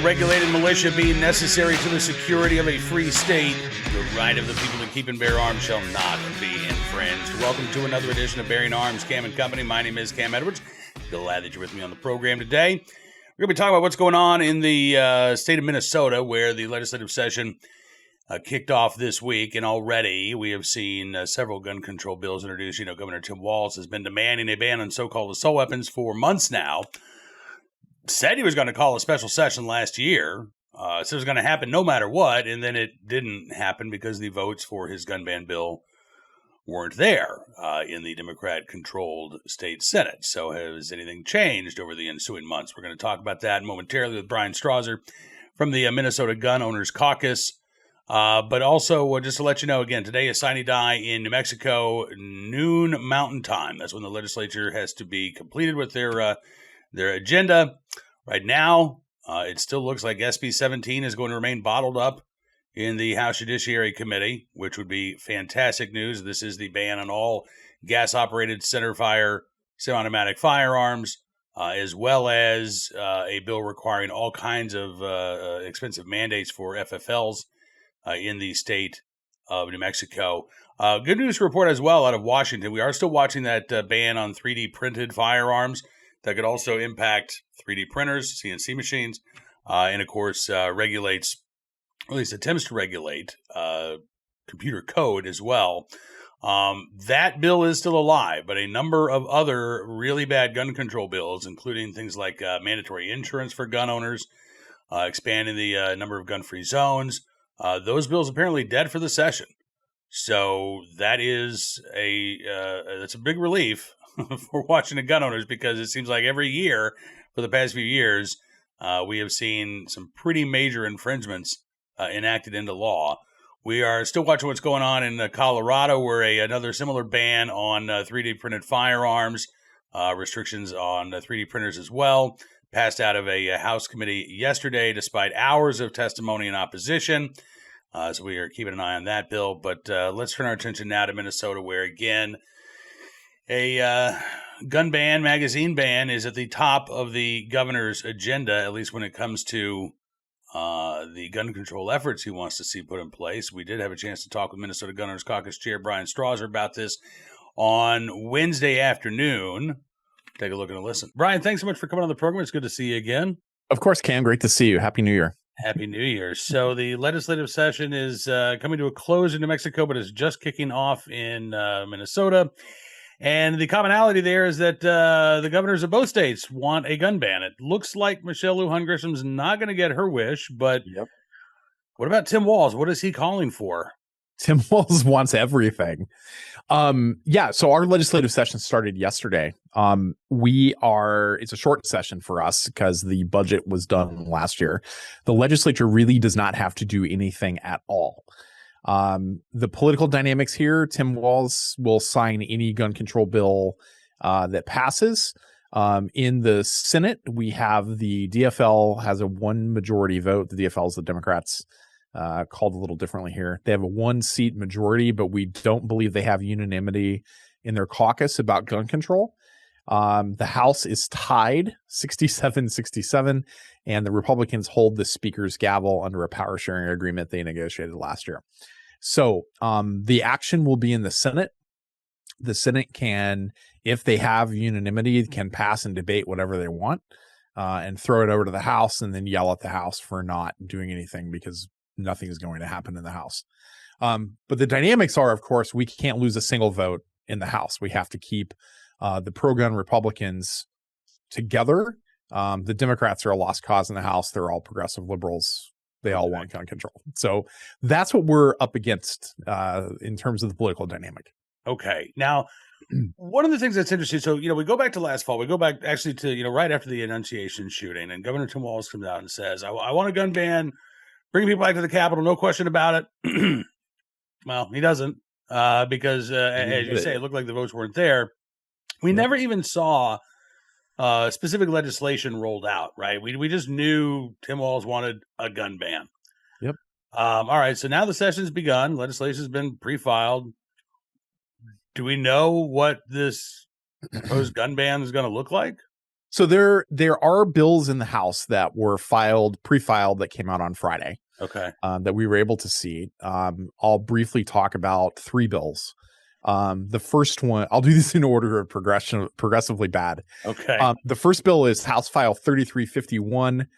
regulated militia be necessary to the security of a free state, the right of the people to keep and bear arms shall not be infringed. Welcome to another edition of Bearing Arms, Cam and Company. My name is Cam Edwards. Glad that you're with me on the program today. We're going to be talking about what's going on in the state of Minnesota, where the legislative session kicked off this week, and already we have seen several gun control bills introduced. You know, Governor Tim Walz has been demanding a ban on so-called assault weapons for months now. Said he was going to call a special session last year. Said it was going to happen no matter what, and then it didn't happen because the votes for his gun ban bill weren't there in the Democrat-controlled state Senate. So has anything changed over the ensuing months? We're going to talk about that momentarily with Bryan Strawser from the MN Gun Owners Caucus. But also, just to let you know, again, today is sine die in New Mexico, noon Mountain Time. That's when the legislature has to be completed with their agenda. Right now, it still looks like SB 17 is going to remain bottled up in the House Judiciary Committee, which would be fantastic news. This is the ban on all gas-operated centerfire semi-automatic firearms, as well as a bill requiring all kinds of expensive mandates for FFLs in the state of New Mexico. Good news to report as well out of Washington. We are still watching that ban on 3D printed firearms that could also impact 3D printers, CNC machines, and of course regulates, or at least attempts to regulate, computer code as well. That bill is still alive, but a number of other really bad gun control bills, including things like mandatory insurance for gun owners, expanding the number of gun-free zones, those bills apparently dead for the session. So that is that's a big relief for Washington gun owners, because it seems like every year for the past few years, we have seen some pretty major infringements enacted into law. We are still watching what's going on in Colorado, where another similar ban on 3D printed firearms, restrictions on 3D printers as well, passed out of a House committee yesterday, despite hours of testimony and opposition. So we are keeping an eye on that bill. But let's turn our attention now to Minnesota, where, again, a gun ban, magazine ban is at the top of the governor's agenda, at least when it comes to the gun control efforts he wants to see put in place. We did have a chance to talk with Minnesota Gun Owners Caucus Chair Bryan Strawser about this on Wednesday afternoon. Take a look and a listen. Bryan, thanks so much for coming on the program. It's good to see you again. Of course, Cam. Great to see you. Happy New Year. Happy New Year. So the legislative session is coming to a close in New Mexico, but is just kicking off in Minnesota. And the commonality there is that the governors of both states want a gun ban. It looks like Michelle Lujan Grisham's not going to get her wish, but What about Tim Walz? What is he calling for? Tim Walz wants everything. So our legislative session started yesterday. It's a short session for us because the budget was done last year. The legislature really does not have to do anything at all. The political dynamics here, Tim Walz will sign any gun control bill that passes. In the Senate, we have the DFL has a 1-majority vote. The DFL is the Democrats, called a little differently here. They have a 1-seat majority, but we don't believe they have unanimity in their caucus about gun control. The House is tied 67-67, and the Republicans hold the Speaker's gavel under a power sharing agreement they negotiated last year. So the action will be in the Senate. The Senate can, if they have unanimity, can pass and debate whatever they want and throw it over to the House and then yell at the House for not doing anything because nothing is going to happen in the House. But the dynamics are, of course, we can't lose a single vote in the House. We have to keep the pro-gun Republicans together. The Democrats are a lost cause in the House. They're all progressive liberals. They all want gun control. So that's what we're up against in terms of the political dynamic. Okay. Now, one of the things that's interesting, so, we go back to last fall. We go back actually to, right after the Annunciation shooting, and Governor Tim Walz comes out and says, I want a gun ban, bring people back to the Capitol, no question about it. Well, he doesn't because, as you say, it looked like the votes weren't there. We never even saw specific legislation rolled out, right? We just knew Tim Walz wanted a gun ban. Yep. All right, so now the session's begun. Legislation's been pre-filed. Do we know what this proposed gun ban is going to look like? So there are bills in the House that were pre-filed that came out on Friday. Okay. That we were able to see. I'll briefly talk about 3 bills. The first one, I'll do this in order of progressively bad. Okay. The first bill is House File 3351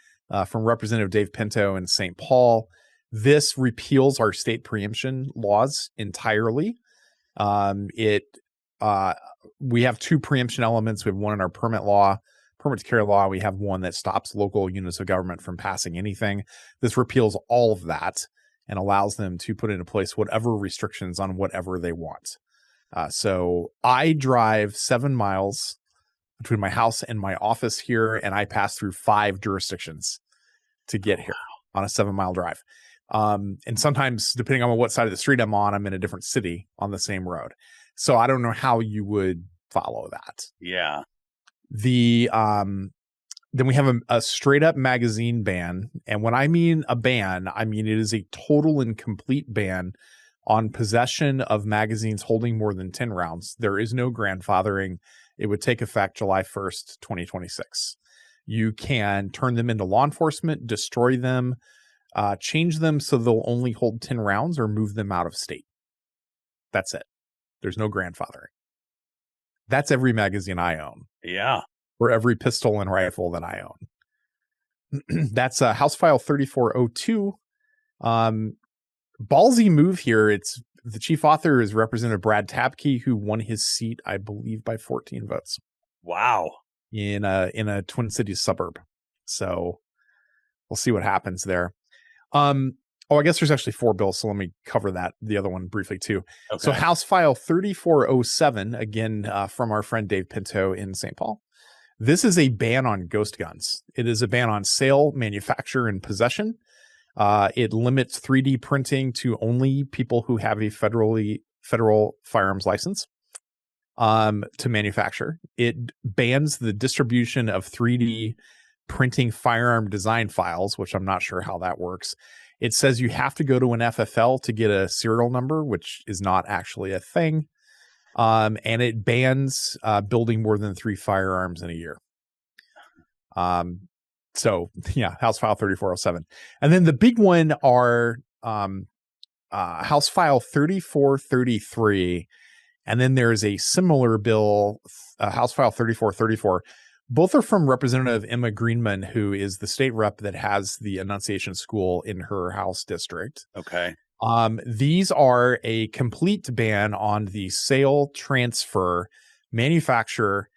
from Representative Dave Pinto in St. Paul. This repeals our state preemption laws entirely. We have 2 preemption elements. We have one in our permit to carry law. We have one that stops local units of government from passing anything. This repeals all of that and allows them to put into place whatever restrictions on whatever they want. So I drive 7 miles between my house and my office here, and I pass through 5 jurisdictions to get here on a 7-mile drive. And sometimes, depending on what side of the street I'm on, I'm in a different city on the same road. So I don't know how you would follow that. Yeah. Then we have a straight up magazine ban. And when I mean a ban, I mean it is a total and complete ban on possession of magazines holding more than 10 rounds. There is no grandfathering. It would take effect July 1st, 2026. You can turn them into law enforcement, destroy them, change them so they'll only hold 10 rounds, or move them out of state. That's it. There's no grandfathering. That's every magazine I own. Yeah. Or every pistol and rifle that I own. That's House File 3402. Ballsy move here. It's the chief author is Representative Brad Tabke, who won his seat, I believe, by 14 votes. Wow. In a Twin Cities suburb. So we'll see what happens there. I guess there's actually 4 bills, so let me cover the other one briefly too. Okay. So House File 3407, again, from our friend Dave Pinto in St. Paul. This is a ban on ghost guns. It is a ban on sale, manufacture, and possession. It limits 3D printing to only people who have a federal firearms license to manufacture. It bans the distribution of 3D printing firearm design files, which I'm not sure how that works. It says you have to go to an FFL to get a serial number, which is not actually a thing. And it bans building more than 3 firearms in a year. So yeah, House File 3407. And then the big one are House File 3433. And then there's a similar bill, House File 3434. Both are from Representative Emma Greenman, who is the state rep that has the Annunciation School in her House district. Okay. These are a complete ban on the sale, transfer, manufacture,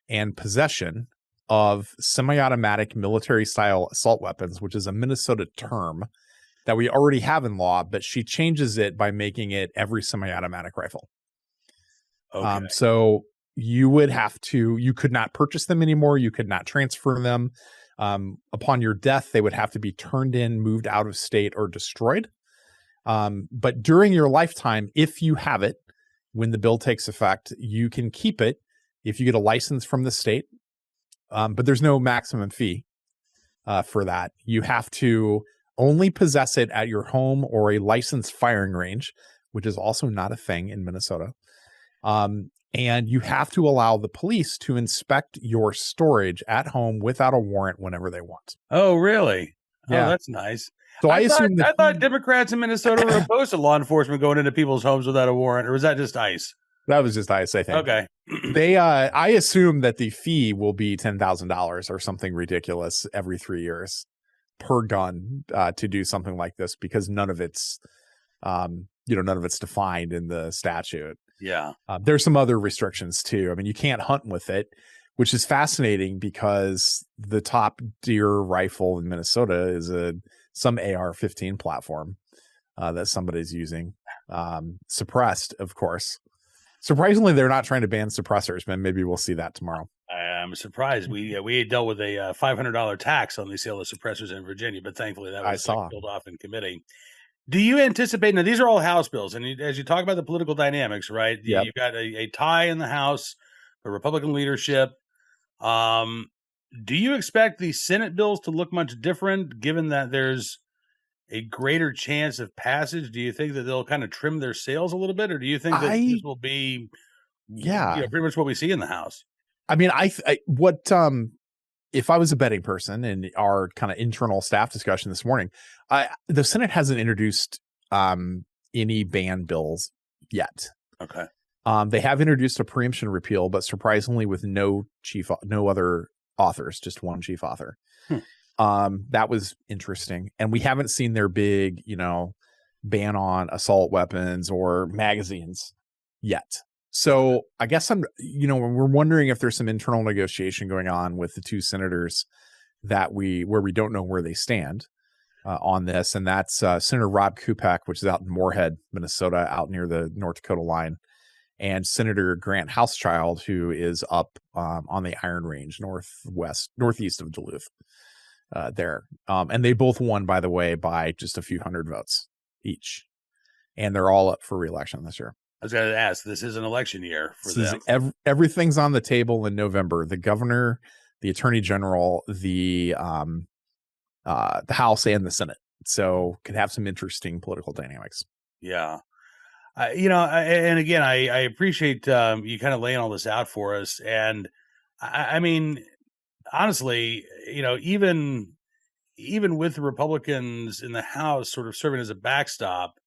and possession of semi-automatic military-style assault weapons, which is a Minnesota term that we already have in law, but she changes it by making it every semi-automatic rifle. Okay. So you could not purchase them anymore. You could not transfer them. Upon your death, they would have to be turned in, moved out of state, or destroyed. But during your lifetime, if you have it, when the bill takes effect, you can keep it if you get a license from the state. But there's no maximum fee for that. You have to only possess it at your home or a licensed firing range, which is also not a thing in Minnesota. And you have to allow the police to inspect your storage at home without a warrant whenever they want. Oh, really? Yeah. Oh, that's nice. So I thought Democrats in Minnesota were opposed to law enforcement going into people's homes without a warrant, or was that just ICE? That was just ICE, I think. Okay. I assume that the fee will be $10,000 or something ridiculous every 3 years per gun to do something like this, because none of it's defined in the statute. Yeah. There's some other restrictions too. I mean, you can't hunt with it, which is fascinating because the top deer rifle in Minnesota is some AR-15 platform that somebody's using, suppressed, of course. Surprisingly, they're not trying to ban suppressors, but maybe we'll see that tomorrow. I'm surprised. We dealt with a $500 tax on the sale of suppressors in Virginia, but thankfully that was killed off in committee. Do you anticipate, now these are all House bills, and as you talk about the political dynamics, right? Yep. You've got a tie in the House, a Republican leadership. Do you expect the Senate bills to look much different, given that there's a greater chance of passage? Do you think that they'll kind of trim their sails a little bit, or do you think that this will be pretty much what we see in the House? I mean, if I was a betting person in our kind of internal staff discussion this morning, the Senate hasn't introduced any ban bills yet. Okay. They have introduced a preemption repeal, but surprisingly with no other authors, just one chief author. That was interesting. And we haven't seen their big, ban on assault weapons or magazines yet. So I guess we're wondering if there's some internal negotiation going on with the two senators where we don't know where they stand on this. And that's Senator Rob Kupek, which is out in Moorhead, Minnesota, out near the North Dakota line, and Senator Grant Housechild, who is up on the Iron Range, northeast of Duluth there. And they both won, by the way, by just a few hundred votes each. And they're all up for re-election this year. I was going to ask, this is an election year for them. Everything's on the table in November. The governor, the attorney general, the House, and the Senate. So could have some interesting political dynamics. Yeah. And again, I appreciate you kind of laying all this out for us. And I mean, honestly, even with the Republicans in the House sort of serving as a backstop,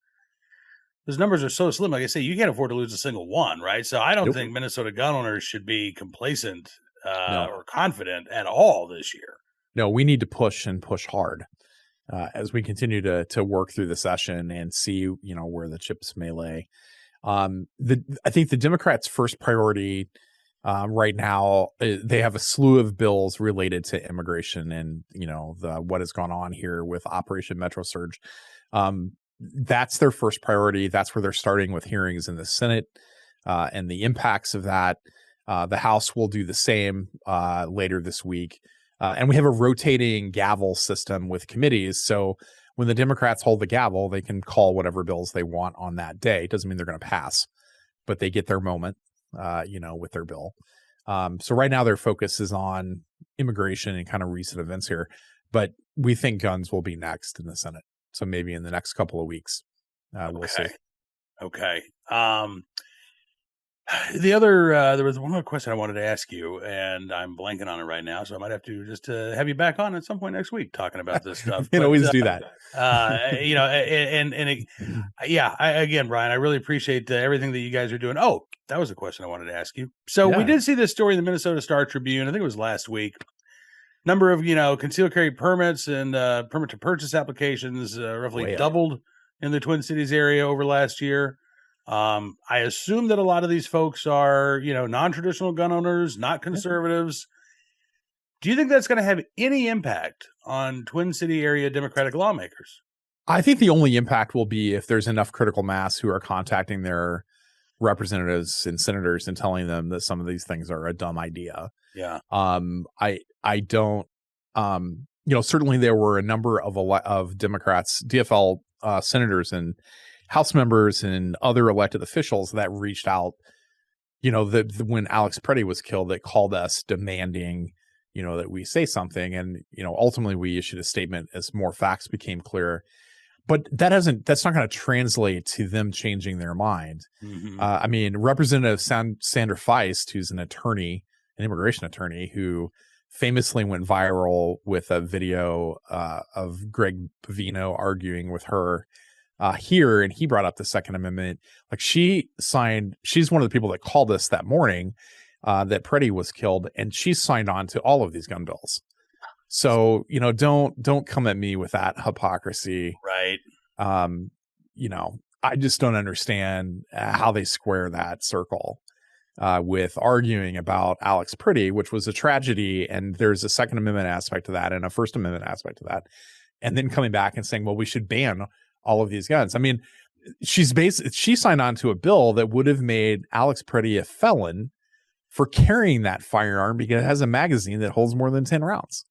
those numbers are so slim. Like I say, you can't afford to lose a single one, right? So I don't think Minnesota gun owners should be complacent or confident at all this year. No, we need to push and push hard as we continue to work through the session and see, where the chips may lay. I think the Democrats' first priority right now, they have a slew of bills related to immigration and, what has gone on here with Operation Metro Surge. That's their first priority. That's where they're starting with hearings in the Senate and the impacts of that. The House will do the same later this week. And we have a rotating gavel system with committees. So when the Democrats hold the gavel, they can call whatever bills they want on that day. It doesn't mean they're going to pass, but they get their moment, with their bill. So right now their focus is on immigration and kind of recent events here. But we think guns will be next in the Senate. So maybe in the next couple of weeks, we'll see. Okay. There was one more question I wanted to ask you, and I'm blanking on it right now, so I might have to just have you back on at some point next week talking about this stuff. You can always do that. Again, Bryan, I really appreciate everything that you guys are doing. Oh, that was a question I wanted to ask you. So we did see this story in the Minnesota Star Tribune. I think it was last week. Number of, concealed carry permits and permit to purchase applications roughly doubled in the Twin Cities area over last year. I assume that a lot of these folks are, non-traditional gun owners, not conservatives. Do you think that's going to have any impact on Twin City area Democratic lawmakers? I think the only impact will be if there's enough critical mass who are contacting their representatives and senators and telling them that some of these things are a dumb idea. Yeah. I don't, certainly there were a number of Democrats, DFL senators and House members and other elected officials that reached out, when Alex Preddy was killed, that called us demanding, that we say something. And, ultimately we issued a statement as more facts became clear. But that's not going to translate to them changing their mind. Mm-hmm. Representative Sandra Feist, who's an immigration attorney, who famously went viral with a video of Greg Pavino arguing with her here, and he brought up the Second Amendment. Like she's one of the people that called us that morning that Preddy was killed, and she signed on to all of these gun bills. So, don't come at me with that hypocrisy. Right. I just don't understand how they square that circle with arguing about Alex Preddy, which was a tragedy. And there's a Second Amendment aspect to that and a First Amendment aspect to that. And then coming back and saying, well, we should ban all of these guns. She signed on to a bill that would have made Alex Preddy a felon for carrying that firearm because it has a magazine that holds more than 10 rounds.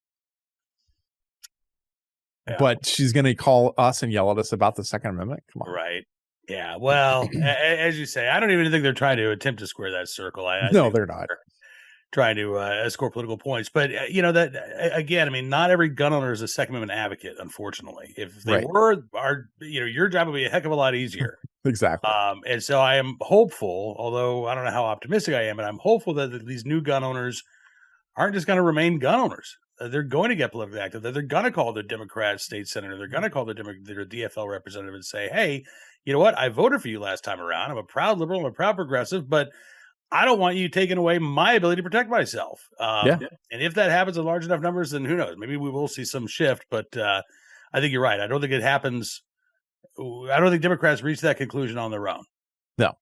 Yeah. But she's going to call us and yell at us about the Second Amendment. Come on. Right. Yeah. Well, as you say, I don't even think they're trying to attempt to square that circle. No, they're not. Trying to score political points. But, that again, not every gun owner is a Second Amendment advocate, unfortunately. If they were, your job would be a heck of a lot easier. Exactly. And so I am hopeful, although I don't know how optimistic I am, but I'm hopeful that these new gun owners aren't just going to remain gun owners. They're going to get politically active. They're going to call the Democrat state senator. They're going to call their DFL representative and say, hey, you know what? I voted for you last time around. I'm a proud liberal. I'm a proud progressive, but I don't want you taking away my ability to protect myself. And if that happens in large enough numbers, then who knows? Maybe we will see some shift, but I think you're right. I don't think it happens. I don't think Democrats reach that conclusion on their own. No.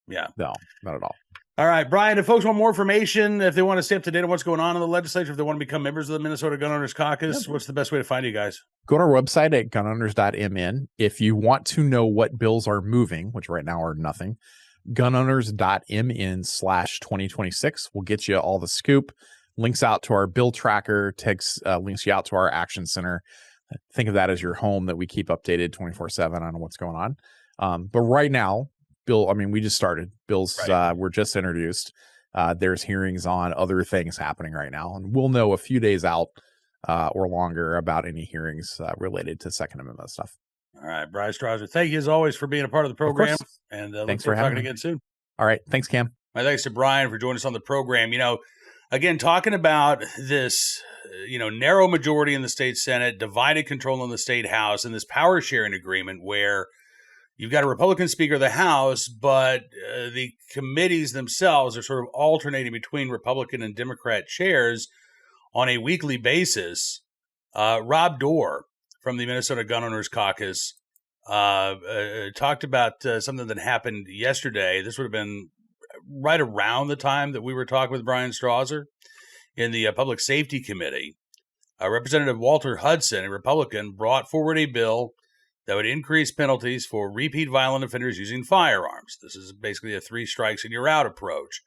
Yeah. No, not at all. All right, Bryan, if folks want more information, if they want to stay up to date on what's going on in the legislature, if they want to become members of the Minnesota Gun Owners Caucus, what's the best way to find you guys? Go to our website at gunowners.mn. If you want to know what bills are moving, which right now are nothing, gunowners.mn/2026 will get you all the scoop, links out to our bill tracker, links you out to our action center. Think of that as your home that we keep updated 24/7 on what's going on. But right now, we just started. Bills were just introduced. There's hearings on other things happening right now, and we'll know a few days out or longer about any hearings related to Second Amendment stuff. All right, Bryan Strawser, thank you as always for being a part of the program. And thanks for having me again soon. All right. Thanks, Cam. My thanks to Bryan for joining us on the program. Again, talking about this, narrow majority in the state Senate, divided control in the state House, and this power sharing agreement where you've got a Republican Speaker of the House, but the committees themselves are sort of alternating between Republican and Democrat chairs on a weekly basis. Rob Dorr from the Minnesota Gun Owners Caucus talked about something that happened yesterday. This would have been right around the time that we were talking with Bryan Strawser in the Public Safety Committee. Representative Walter Hudson, a Republican, brought forward a bill that would increase penalties for repeat violent offenders using firearms. This is basically a 3 strikes and you're out approach.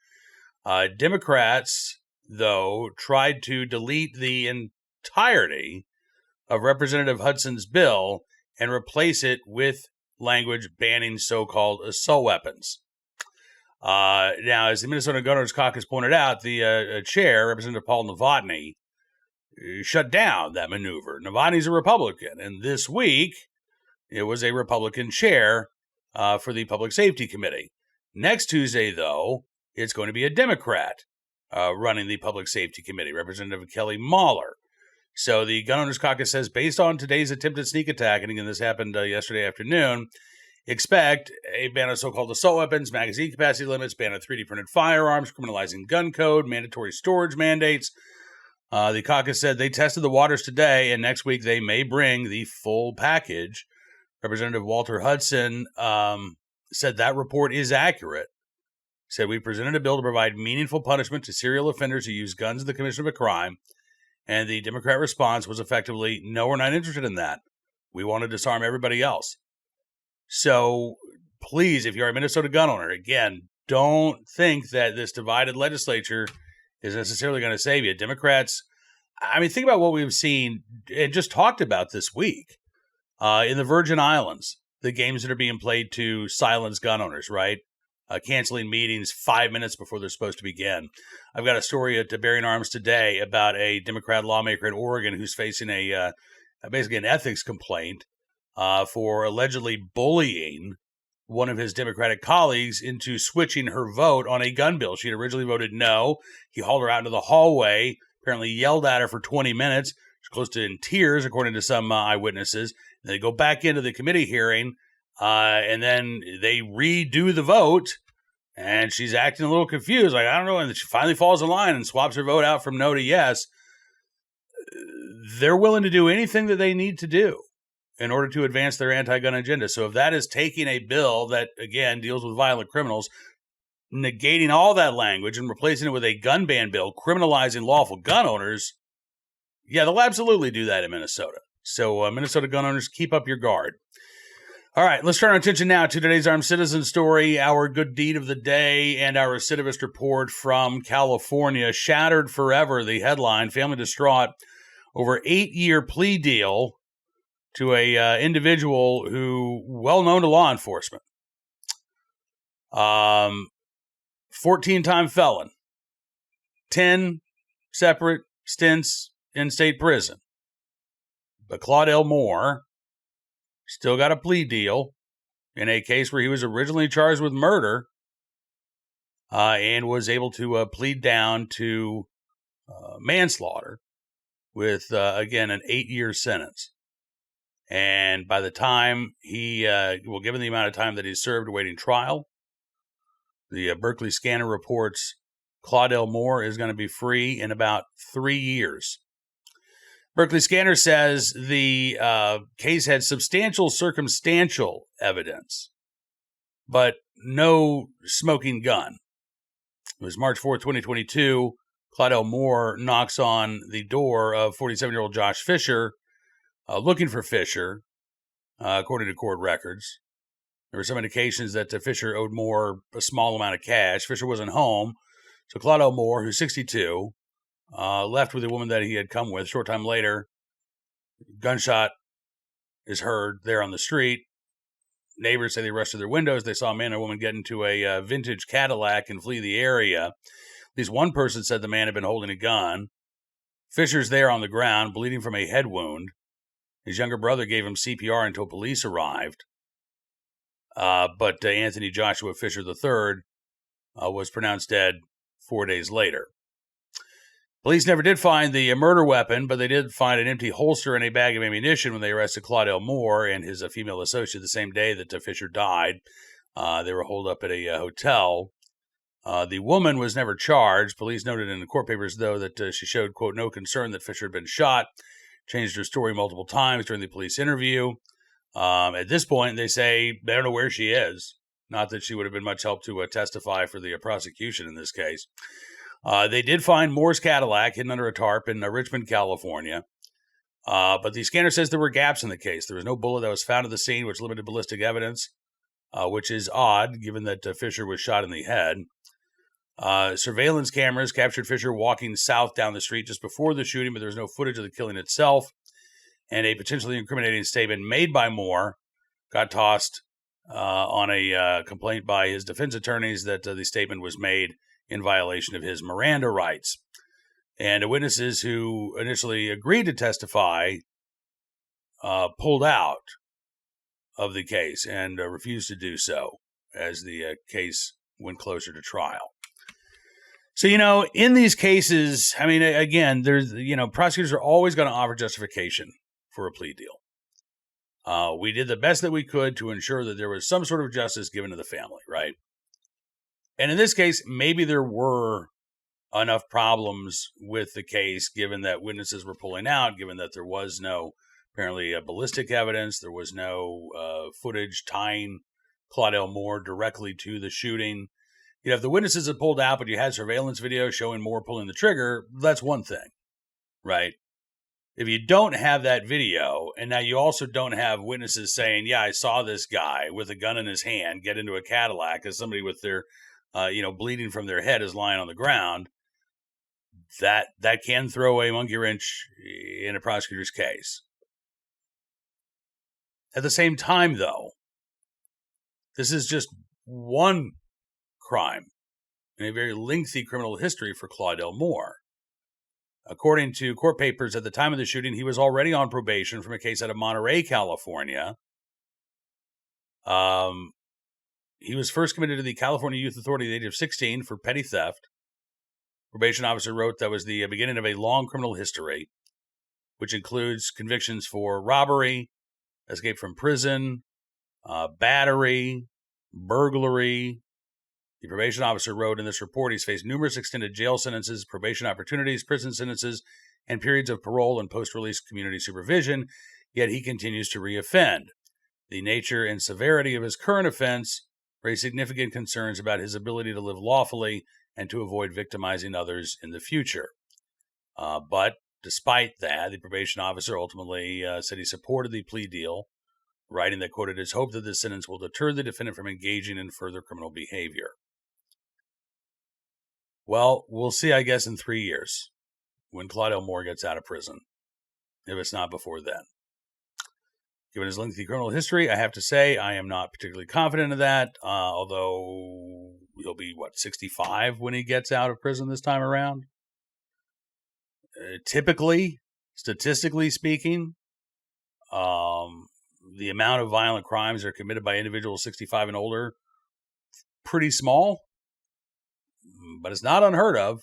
Democrats, though, tried to delete the entirety of Representative Hudson's bill and replace it with language banning so-called assault weapons. Now, as the Minnesota Gun Owners Caucus pointed out, the chair, Representative Paul Novotny, shut down that maneuver. Novotny's a Republican, and this week, it was a Republican chair for the Public Safety Committee. Next Tuesday, though, it's going to be a Democrat running the Public Safety Committee, Representative Kelly Mahler. So the Gun Owners Caucus says, based on today's attempted sneak attack, and again, this happened yesterday afternoon, expect a ban of so-called assault weapons, magazine capacity limits, ban of 3D printed firearms, criminalizing gun code, mandatory storage mandates. The caucus said they tested the waters today, and next week they may bring the full package. Representative Walter Hudson said that report is accurate. He said, we presented a bill to provide meaningful punishment to serial offenders who use guns in the commission of a crime. And the Democrat response was effectively, no, we're not interested in that. We want to disarm everybody else. So please, if you're a Minnesota gun owner, again, don't think that this divided legislature is necessarily going to save you. Democrats, think about what we've seen and just talked about this week in the Virgin Islands, the games that are being played to silence gun owners, right? Canceling meetings 5 minutes before they're supposed to begin. I've got a story at Bearing Arms today about a Democrat lawmaker in Oregon who's facing basically an ethics complaint for allegedly bullying one of his Democratic colleagues into switching her vote on a gun bill. She had originally voted no. He hauled her out into the hallway, apparently yelled at her for 20 minutes. She's close to in tears, according to some eyewitnesses. And they go back into the committee hearing, and then they redo the vote, and she's acting a little confused. Like, I don't know. And she finally falls in line and swaps her vote out from no to yes. They're willing to do anything that they need to do in order to advance their anti-gun agenda. So if that is taking a bill that, again, deals with violent criminals, negating all that language and replacing it with a gun ban bill, criminalizing lawful gun owners, yeah, they'll absolutely do that in Minnesota. So Minnesota gun owners, keep up your guard. All right, let's turn our attention now to today's Armed Citizen story, our good deed of the day, and our recidivist report from California. Shattered forever, the headline, family distraught over 8-year plea deal to a individual who well known to law enforcement. 14-time felon, 10 separate stints in state prison. But Claudel Moore still got a plea deal in a case where he was originally charged with murder and was able to plead down to manslaughter with, again, an 8-year sentence. And by the time given the amount of time that he served awaiting trial, the Berkeley Scanner reports Claudel Moore is going to be free in about 3 years. Berkeley Scanner says the case had substantial circumstantial evidence, but no smoking gun. It was March 4th, 2022. Claudel Moore knocks on the door of 47-year-old Josh Fisher, looking for Fisher, according to court records. There were some indications that Fisher owed Moore a small amount of cash. Fisher wasn't home, so Claudel Moore, who's 62, left with the woman that he had come with. Short time later, gunshot is heard there on the street. Neighbors say they rushed to their windows. They saw a man and a woman get into a vintage Cadillac and flee the area. At least one person said the man had been holding a gun. Fisher's there on the ground, bleeding from a head wound. His younger brother gave him CPR until police arrived. But Anthony Joshua Fisher III was pronounced dead 4 days later. Police never did find the murder weapon, but they did find an empty holster and a bag of ammunition when they arrested Claudel Moore and his female associate the same day that Fisher died. They were holed up at a hotel. The woman was never charged. Police noted in the court papers, though, that she showed, quote, no concern that Fisher had been shot, changed her story multiple times during the police interview. At this point, they say they don't know where she is. Not that she would have been much help to testify for the prosecution in this case. They did find Moore's Cadillac hidden under a tarp in Richmond, California. But the scanner says there were gaps in the case. There was no bullet that was found at the scene, which limited ballistic evidence, which is odd given that Fisher was shot in the head. Surveillance cameras captured Fisher walking south down the street just before the shooting, but there was no footage of the killing itself. And a potentially incriminating statement made by Moore got tossed on a complaint by his defense attorneys that the statement was made in violation of his Miranda rights. And witnesses who initially agreed to testify pulled out of the case and refused to do so as the case went closer to trial. So, in these cases, I mean, again, there's, prosecutors are always going to offer justification for a plea deal. We did the best that we could to ensure that there was some sort of justice given to the family, right? And in this case, maybe there were enough problems with the case, given that witnesses were pulling out, given that there was no, apparently, ballistic evidence, there was no footage tying Claudel Moore directly to the shooting. If the witnesses had pulled out, but you had surveillance video showing Moore pulling the trigger, that's one thing, right? If you don't have that video, and now you also don't have witnesses saying, yeah, I saw this guy with a gun in his hand get into a Cadillac as somebody with their, bleeding from their head is lying on the ground, that can throw a monkey wrench in a prosecutor's case. At the same time, though, this is just one crime in a very lengthy criminal history for Claudel Moore. According to court papers, at the time of the shooting, he was already on probation from a case out of Monterey, California. He was first committed to the California Youth Authority at the age of 16 for petty theft. Probation officer wrote that was the beginning of a long criminal history, which includes convictions for robbery, escape from prison, battery, burglary. The probation officer wrote in this report he's faced numerous extended jail sentences, probation opportunities, prison sentences, and periods of parole and post-release community supervision, yet he continues to reoffend. The nature and severity of his current offense raise significant concerns about his ability to live lawfully and to avoid victimizing others in the future. But despite that, the probation officer ultimately said he supported the plea deal, writing that, quote, it is hoped that this sentence will deter the defendant from engaging in further criminal behavior. Well, we'll see, I guess, in 3 years when Claudel Moore gets out of prison, if it's not before then. Given his lengthy criminal history, I have to say I am not particularly confident of that, although he'll be, 65 when he gets out of prison this time around? Typically, statistically speaking, the amount of violent crimes that are committed by individuals 65 and older, pretty small, but it's not unheard of.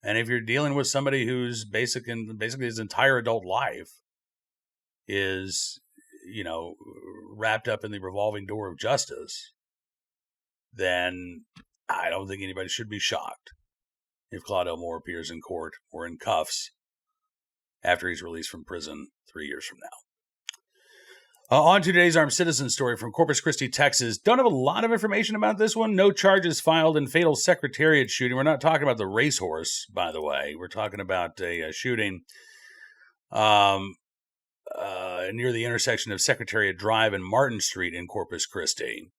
And if you're dealing with somebody who's basically his entire adult life is, wrapped up in the revolving door of justice, then I don't think anybody should be shocked if Claude Elmore appears in court or in cuffs after he's released from prison 3 years from now. On to today's armed citizen story from Corpus Christi, Texas. Don't have a lot of information about this one. No charges filed in fatal Secretariat shooting. We're not talking about the racehorse, by the way. We're talking about a shooting near the intersection of Secretariat Drive and Martin Street in Corpus Christi.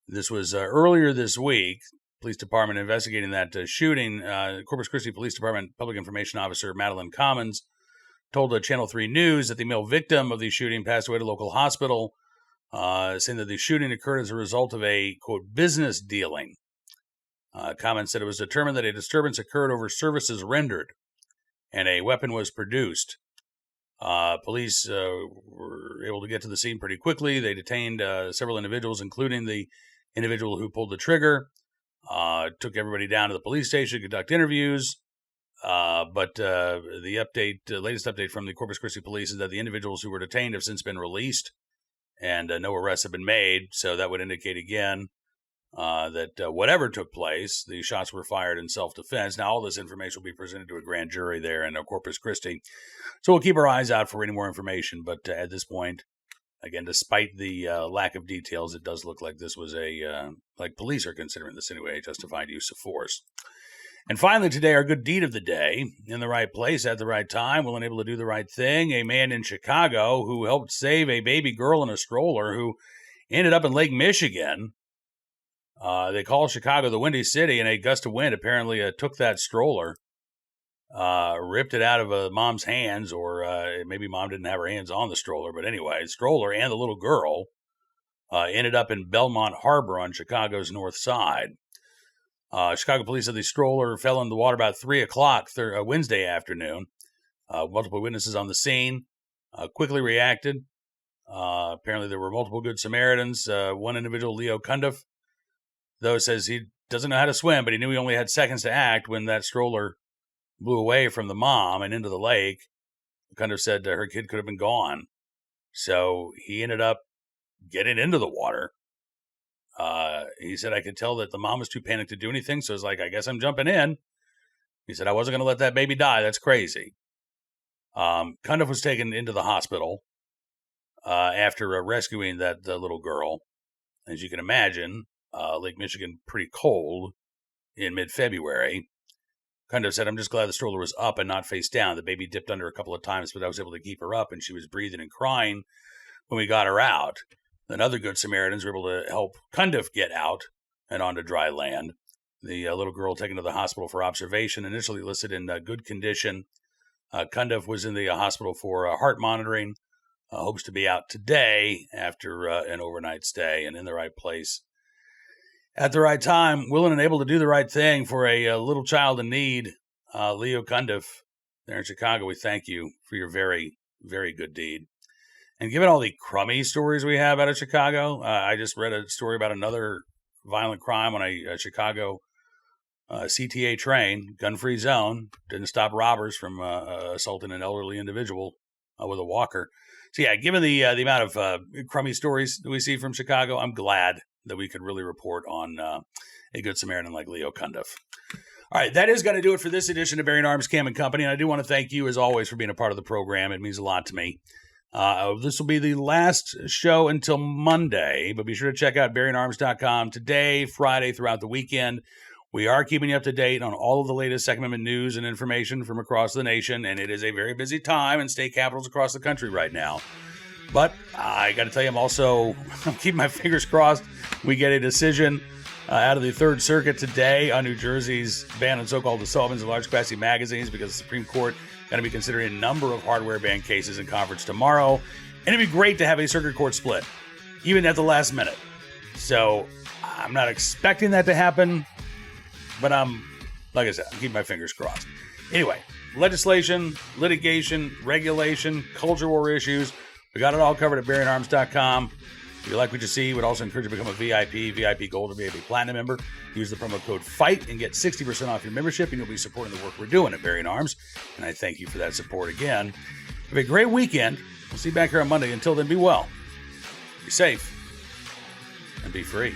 This was earlier this week. Police Department investigating that shooting. Corpus Christi Police Department Public Information Officer Madeline Commons told Channel 3 News that the male victim of the shooting passed away at a local hospital, saying that the shooting occurred as a result of a, quote, business dealing. Commons said it was determined that a disturbance occurred over services rendered and a weapon was produced. Police were able to get to the scene pretty quickly. They detained several individuals, including the individual who pulled the trigger, took everybody down to the police station to conduct interviews. But the latest update from the Corpus Christi police is that the individuals who were detained have since been released and no arrests have been made. So that would indicate again that whatever took place, the shots were fired in self-defense. Now, all this information will be presented to a grand jury there in Corpus Christi. So we'll keep our eyes out for any more information. But at this point, again, despite the lack of details, it does look like this was like police are considering this anyway, a justified use of force. And finally today, our good deed of the day, in the right place at the right time, willing and able to do the right thing. A man in Chicago who helped save a baby girl in a stroller who ended up in Lake Michigan. They call Chicago the Windy City, and a gust of wind apparently took that stroller, ripped it out of mom's hands, or maybe mom didn't have her hands on the stroller. But anyway, the stroller and the little girl ended up in Belmont Harbor on Chicago's north side. Chicago police said the stroller fell in the water about 3 o'clock Wednesday afternoon. Multiple witnesses on the scene quickly reacted. Apparently there were multiple good Samaritans. One individual, Leo Cundiff, though, says he doesn't know how to swim, but he knew he only had seconds to act when that stroller blew away from the mom and into the lake. Cundiff said her kid could have been gone. So he ended up getting into the water. He said, I could tell that the mom was too panicked to do anything. So it's like, I guess I'm jumping in. He said, I wasn't going to let that baby die. That's crazy. Cundiff was taken into the hospital after rescuing that little girl. As you can imagine, Lake Michigan pretty cold in mid-February. Cundiff said, I'm just glad the stroller was up and not face down. The baby dipped under a couple of times, but I was able to keep her up, and she was breathing and crying when we got her out. Then other good Samaritans were able to help Cundiff get out and onto dry land. The little girl taken to the hospital for observation, initially listed in good condition. Cundiff was in the hospital for heart monitoring. Hopes to be out today after an overnight stay and in the right place at the right time, willing and able to do the right thing for a little child in need. Leo Cundiff there in Chicago, we thank you for your very, very good deed. And given all the crummy stories we have out of Chicago, I just read a story about another violent crime on a Chicago CTA train, gun-free zone. Didn't stop robbers from assaulting an elderly individual with a walker. So yeah, given the amount of crummy stories that we see from Chicago, I'm glad that we could really report on a good Samaritan like Leo Cundiff. All right, that is going to do it for this edition of Bearing Arms Cam & Company. And I do want to thank you, as always, for being a part of the program. It means a lot to me. This will be the last show until Monday, but be sure to check out BearingArms.com today, Friday, throughout the weekend. We are keeping you up to date on all of the latest Second Amendment news and information from across the nation, and it is a very busy time in state capitals across the country right now. But I got to tell you, I'm keeping my fingers crossed we get a decision out of the Third Circuit today on New Jersey's ban on so-called assaultments of large capacity magazines, because the Supreme Court going to be considering a number of hardware ban cases in conference tomorrow. And it'd be great to have a circuit court split, even at the last minute. So I'm not expecting that to happen, but like I said, I'm keeping my fingers crossed. Anyway, legislation, litigation, regulation, culture war issues. We got it all covered at BearingArms.com. If you like what you see, would also encourage you to become a VIP Gold, or VIP Platinum member. Use the promo code FIGHT and get 60% off your membership, and you'll be supporting the work we're doing at Bearing Arms. And I thank you for that support again. Have a great weekend. We'll see you back here on Monday. Until then, be well, be safe, and be free.